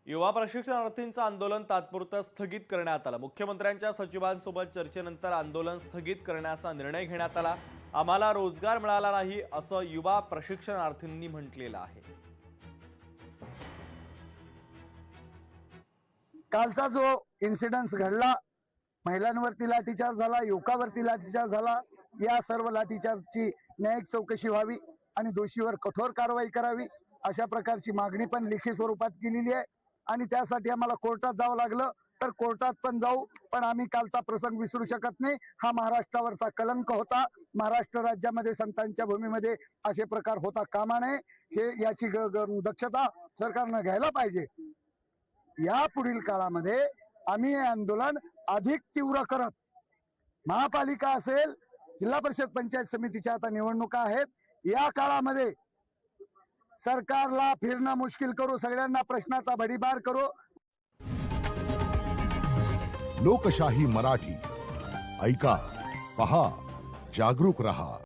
युवा प्रशिक्षणार्थींचं आंदोलन तात्पुरतं स्थगित करण्यात आलं। मुख्यमंत्र्यांच्या सचिवांसोबत चर्चेनंतर आंदोलन स्थगित करण्याचा निर्णय घेण्यात आला। आम्हाला रोजगार मिळाला नाही असं युवा प्रशिक्षणार्थींनी म्हटलेलं आहे। कालचा जो इन्सिडेंट घडला, महिलांवरती लाठीचार्ज झाला, युवकावरती लाठीचार्ज झाला, या सर्व लाठीचार्जची न्यायिक चौकशी व्हावी आणि दोषीवर कठोर कारवाई करावी अशा प्रकारची मागणी पण लिखित स्वरूपात केलेली आहे। आणि त्यासाठी आम्हाला कोर्टात जावं लागलं तर कोर्टात पण जाऊ, पण आम्ही कालचा प्रसंग विसरू शकत नाही। हा महाराष्ट्रावरचा कलंक होता। महाराष्ट्र राज्यामध्ये संतांच्या भूमीमध्ये असे प्रकार होता कामा नये, हे याची दक्षता सरकारनं घ्यायला पाहिजे। या पुढील काळामध्ये आम्ही हे आंदोलन अधिक तीव्र करत, महापालिका असेल, जिल्हा परिषद पंचायत समितीच्या आता निवडणुका आहेत, या काळामध्ये सरकारला फिरणं मुश्किल करू, सगळ्यांना प्रश्नाचा भडीमार करू। लोकशाही मराठी ऐका, पहा, जागरूक रहा।